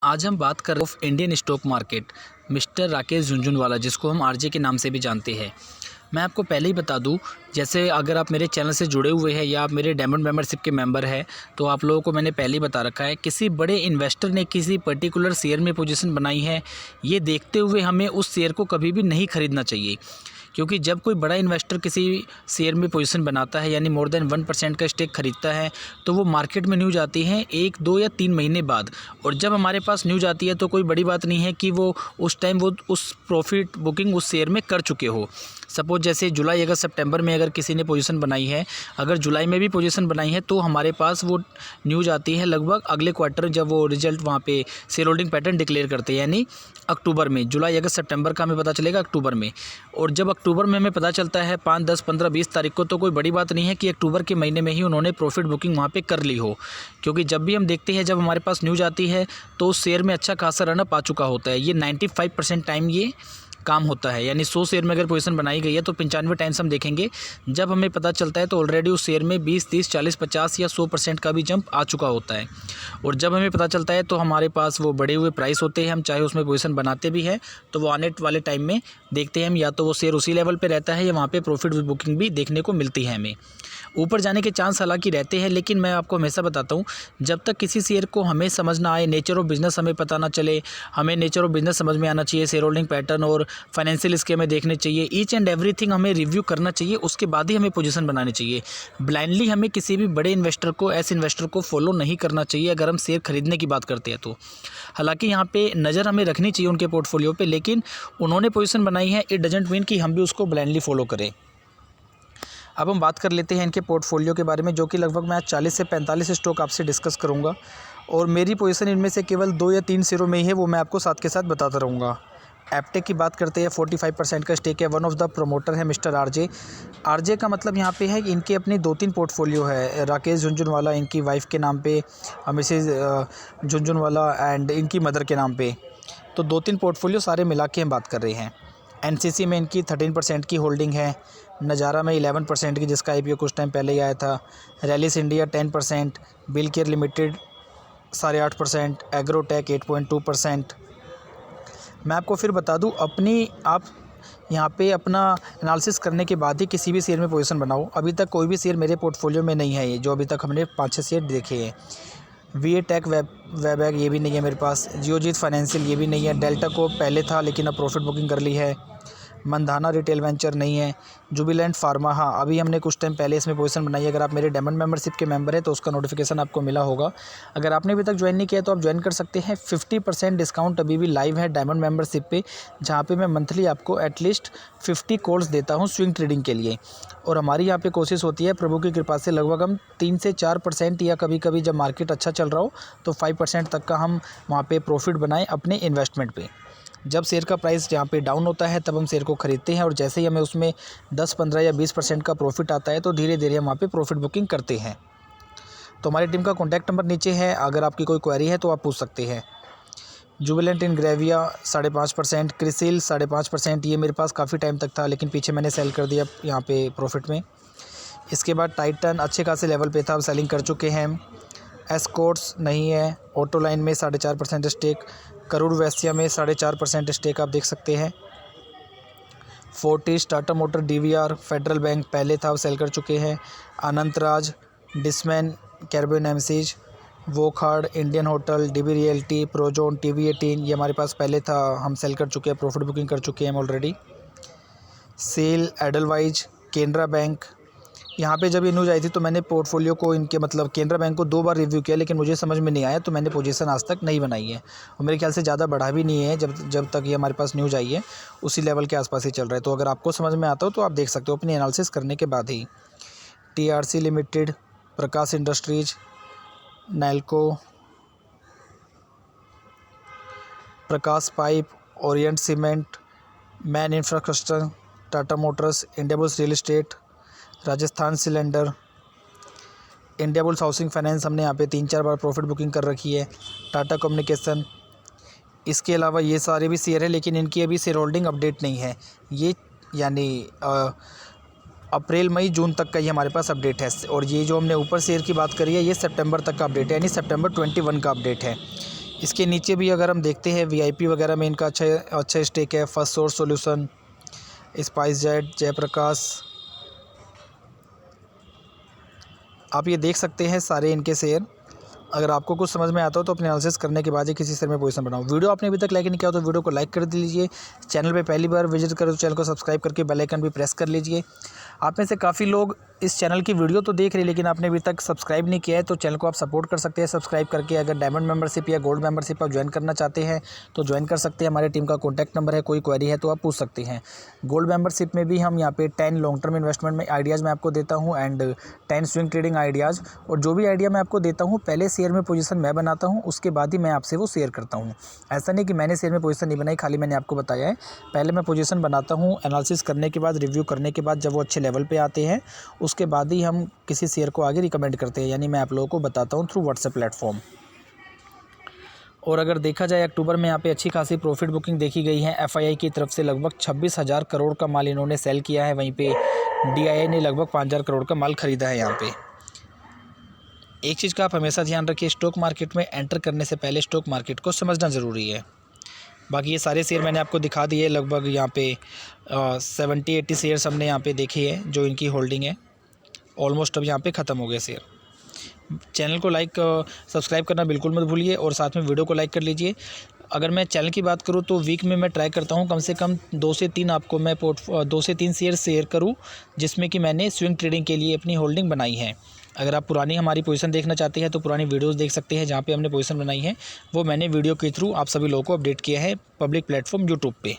आज हम बात कर रहे of Indian stock market mister Rakesh Jhunjhunwala, जिसको हम आरजे के नाम से भी जानते हैं। मैं आपको पहले ही बता दूं, जैसे अगर आप मेरे चैनल से जुड़े हुए हैं या आप मेरे डायमंड मेंबरशिप के मेंबर हैं, तो आप लोगों को मैंने पहले ही बता रखा है, किसी बड़े इन्वेस्टर ने किसी पर्टिकुलर शेयर में पोजीशन बनाई है, ये देखते हुए हमें उस शेयर को कभी भी नहीं खरीदना चाहिए। क्योंकि जब कोई बड़ा इन्वेस्टर किसी शेयर में पोजीशन बनाता है, यानी मोर देन 1% का स्टेक खरीदता है, तो वो मार्केट में न्यूज़ आती है 1, 2 या 3 महीने बाद। और जब हमारे पास न्यूज़ आती है तो कोई बड़ी बात नहीं है कि वो उस टाइम वो उस प्रॉफिट बुकिंग उस शेयर में कर चुके हो। सपोज जैसे जुलाई, अगस्त, सितंबर में अगर किसी ने पोजीशन बनाई है, अगर जुलाई में भी पोजीशन बनाई है, तो हमारे पास वो न्यूज़ आती है लगभग अगले क्वार्टर, जब वो रिजल्ट वहाँ पे शेयर होल्डिंग पैटर्न डिक्लेयर करते हैं, यानी अक्टूबर में। जुलाई, अगस्त, सितंबर का हमें पता चलेगा अक्टूबर में। और जब अक्टूबर में हमें पता चलता है 5, 10, 15, 20 तारीख को, तो कोई बड़ी बात नहीं है कि अक्टूबर के महीने में ही उन्होंने प्रॉफिट बुकिंग वहाँ पे कर ली हो। क्योंकि जब भी हम देखते हैं, जब हमारे पास न्यूज़ आती है, तो उस शेयर में अच्छा खासा रनअप आ चुका होता है। ये 95% टाइम ये काम होता है। यानी 100 शेयर में अगर पोजीशन बनाई गई है, तो 95 टाइम्स हम देखेंगे, जब हमें पता चलता है तो ऑलरेडी उस शेयर में 20, 30, 40, 50 या 100% का भी जंप आ चुका होता है। और जब हमें पता चलता है तो हमारे पास वो बढ़े हुए प्राइस होते हैं। हम चाहे उसमें पोजीशन बनाते भी हैं, तो वो आने वाले टाइम में देखते हैं हम, या तो वो शेयर उसी लेवल पर रहता है या वहाँ पर प्रॉफिट बुकिंग भी देखने को मिलती है हमें। ऊपर जाने के चांस हालांकि रहते हैं, लेकिन मैं आपको हमेशा बताता हूँ, जब तक किसी शेयर को हमें समझ ना आए, नेचर ऑफ बिज़नेस हमें पता ना चले, हमें नेचर ऑफ बिज़नेस समझ में आना चाहिए, शेयर होल्डिंग पैटर्न और फाइनेंशियल इसके हमें देखने चाहिए, ईच एंड एवरीथिंग हमें रिव्यू करना चाहिए, उसके बाद ही हमें पोजीशन बनानी चाहिए। ब्लाइंडली हमें किसी भी बड़े इन्वेस्टर को, ऐसे इन्वेस्टर को फॉलो नहीं करना चाहिए अगर हम शेयर खरीदने की बात करते हैं तो। हालांकि यहाँ पे नज़र हमें रखनी चाहिए उनके पोर्टफोलियो पे, लेकिन उन्होंने पोजीशन बनाई है, इट डजंट मीन कि हम भी उसको ब्लाइंडली फॉलो करें। अब हम बात कर लेते हैं इनके पोर्टफोलियो के बारे में, जो कि लगभग मैं 40 से 45 स्टॉक आपसे डिस्कस करूंगा, और मेरी पोजीशन इनमें से केवल 2 या 3 शेयरों में ही है, वो मैं आपको साथ के साथ बताता रहूँगा। एप्टेक की बात करते हैं, 45% का स्टेक है। वन ऑफ द प्रोमोटर है मिस्टर आरजे। आरजे का मतलब यहाँ पे है कि इनके अपने 2-3 पोर्टफोलियो है। राकेश झुनझुनवाला इनकी वाइफ के नाम पे, मिसेज झुनझुनवाला, एंड इनकी मदर के नाम पे। तो 2-3 पोर्टफोलियो सारे मिला के हम बात कर रहे हैं। एनसीसी में इनकी 13% की होल्डिंग है। नज़ारा में 11% की, जिसका आईपीओ कुछ टाइम पहले ही आया था। Rallis India 10%, bill care limited 8.5%, agrotech 8.2%। मैं आपको फिर बता दूं, आप यहाँ पे अपना एनालिसिस करने के बाद ही किसी भी शेयर में पोजीशन बनाओ। अभी तक कोई भी शेयर मेरे पोर्टफोलियो में नहीं है, ये जो अभी तक हमने 5-6 शेयर देखे हैं। वी टेक वेबैग ये भी नहीं है मेरे पास। जियोजीत फाइनेंशियल ये भी नहीं है। डेल्टा को पहले था लेकिन अब प्रॉफिट बुकिंग कर ली है। मंधाना रिटेल वेंचर नहीं है। जुबिलेंट फार्मा, हाँ अभी हमने कुछ टाइम पहले इसमें पोजीशन बनाई है। अगर आप मेरे डायमंड मेंबरशिप के मेंबर हैं तो उसका नोटिफिकेशन आपको मिला होगा। अगर आपने अभी तक ज्वाइन नहीं किया तो आप ज्वाइन कर सकते हैं। 50% डिस्काउंट अभी भी लाइव है डायमंड मेंबरशिप पे, जहाँ पे मैं मंथली आपको एटलीस्ट 50 कॉल्स देता हूँ स्विंग ट्रेडिंग के लिए। और हमारी यहाँ पे कोशिश होती है प्रभु की कृपा से, लगभग हम 3 से 4% या कभी कभी जब मार्केट अच्छा चल रहा हो तो 5% तक का हम वहाँ पे प्रॉफिट बनाएं अपने इन्वेस्टमेंट पे। जब शेयर का प्राइस यहाँ पे डाउन होता है तब हम शेयर को खरीदते हैं, और जैसे ही हमें उसमें 10, 15 या 20% का प्रॉफिट आता है तो धीरे धीरे हम वहाँ पे प्रॉफिट बुकिंग करते हैं। तो हमारी टीम का कॉन्टैक्ट नंबर नीचे है, अगर आपकी कोई क्वेरी है तो आप पूछ सकते हैं। जुबिलेंट इन ग्रेविया 5.5%, क्रिसिल 5.5%, ये मेरे पास काफ़ी टाइम तक था लेकिन पीछे मैंने सेल कर दिया यहाँ पे प्रॉफिट में। इसके बाद टाइटन अच्छे खासे लेवल पे था, अब सेलिंग कर चुके हैं हम। एस्कॉर्ट्स नहीं है। ऑटो लाइन में 4.5% स्टेक। करूर वैश्या में 4.5% स्टेक आप देख सकते हैं। Fortis, Tata motor, DVR, federal bank पहले था, अब सेल कर चुके हैं। अनंतराज, डिसमैन, कैर्बन एमसीज, Wockhardt, Indian hotel, DB realty, Prozone, TV18 ये हमारे पास पहले था, हम सेल कर चुके हैं, प्रॉफिट बुकिंग कर चुके हैं हम already. SAIL, Edelweiss, Canara Bank, यहाँ पे जब ये न्यूज़ आई थी तो मैंने पोर्टफोलियो को इनके मतलब केनरा बैंक को 2 बार रिव्यू किया, लेकिन मुझे समझ में नहीं आया तो मैंने पोजीशन आज तक नहीं बनाई है, और मेरे ख्याल से ज़्यादा बढ़ा भी नहीं है। जब तक ये हमारे पास न्यूज़ आई है उसी लेवल के आसपास ही चल रहा है। तो अगर आपको समझ में आता हो तो आप देख सकते हो अपनी एनालिसिस करने के बाद ही। TRC limited, Prakash industries, NALCO, Prakash pipe, orient cement, man infrastructure, Tata motors, Indiabulls real estate, Rajasthan cylinder, Indiabulls housing finance हमने यहाँ पे 3-4 बार प्रॉफिट बुकिंग कर रखी है। टाटा कम्युनिकेशन, इसके अलावा ये सारे भी शेयर है लेकिन इनकी अभी शेयर होल्डिंग अपडेट नहीं है। ये यानी अप्रैल, मई, जून तक का ही हमारे पास अपडेट है, और ये जो हमने ऊपर शेयर की बात करी है ये सितंबर तक का अपडेट है, यानी सितंबर 21 का अपडेट है। इसके नीचे भी अगर हम देखते हैं VIP वगैरह में इनका अच्छा स्टेक है। First source solution, SpiceJet, Jaiprakash, आप ये देख सकते हैं सारे इनके शेयर। अगर आपको कुछ समझ में आता हो तो अपने एनालिसिस करने के बाद ही किसी शेयर में पोजीशन बनाओ। वीडियो आपने अभी तक लाइक नहीं किया तो वीडियो को लाइक कर दीजिए। चैनल पे पहली बार विजिट करो तो चैनल को सब्सक्राइब करके बेल आइकन भी प्रेस कर लीजिए। आप में से काफ़ी लोग इस चैनल की वीडियो तो देख रहे हैं लेकिन आपने अभी तक सब्सक्राइब नहीं किया है, तो चैनल को आप सपोर्ट कर सकते हैं सब्सक्राइब करके। अगर डायमंड मेंबरशिप या गोल्ड मेंबरशिप आप ज्वाइन करना चाहते हैं तो ज्वाइन कर सकते हैं। हमारी टीम का कॉन्टैक्ट नंबर है, कोई क्वेरी है तो आप पूछ सकते हैं। गोल्ड मेंबरशिप में भी हम यहाँ पे 10 लॉन्ग टर्म इन्वेस्टमेंट में आइडियाज़ मैं आपको देता हूँ एंड 10 स्विंग ट्रेडिंग आइडियाज़। और जो भी आइडिया मैं आपको देता हूँ पहले शेयर में पोजीशन मैं बनाता हूँ, उसके बाद ही मैं आपसे वो शेयर करता हूँ। ऐसा नहीं कि मैंने शेयर में पोजीशन नहीं बनाई, खाली मैंने आपको बताया है। पहले मैं पोजीशन बनाता हूँ, एनालिसिस करने के बाद, रिव्यू करने के बाद, जब वो अच्छे लेवल पे आते हैं उसके बाद ही हम किसी शेयर को आगे रिकमेंड करते हैं, यानी मैं आप लोगों को बताता हूँ थ्रू व्हाट्सएप प्लेटफॉर्म। और अगर देखा जाए अक्टूबर में यहाँ पे अच्छी खासी प्रॉफिट बुकिंग देखी गई है। FII की तरफ से लगभग 26,000 करोड़ का माल इन्होंने सेल किया है, वहीं पे DII ने लगभग 5,000 करोड़ का माल खरीदा है। यहाँ पे एक चीज़ का आप हमेशा ध्यान रखिए, स्टॉक मार्केट में एंटर करने से पहले स्टॉक मार्केट को समझना ज़रूरी है। बाकी ये सारे शेयर मैंने आपको दिखा दिए, लगभग यहाँ पे 70-80 शेयर्स हमने यहाँ पे देखे हैं जो इनकी होल्डिंग है। ऑलमोस्ट अब यहाँ पे ख़त्म हो गए शेयर। चैनल को लाइक सब्सक्राइब करना बिल्कुल मत भूलिए और साथ में वीडियो को लाइक कर लीजिए। अगर मैं चैनल की बात करूँ तो वीक में मैं ट्राई करता हूँ कम से कम 2 से 3 आपको मैं 2 से 3 शेयर करूँ जिसमें कि मैंने स्विंग ट्रेडिंग के लिए अपनी होल्डिंग बनाई है। अगर आप पुरानी हमारी पोजीशन देखना चाहते हैं तो पुरानी वीडियोस देख सकते हैं जहाँ पे हमने पोजीशन बनाई है, वो मैंने वीडियो के थ्रू आप सभी लोगों को अपडेट किया है पब्लिक प्लेटफॉर्म यूट्यूब पे।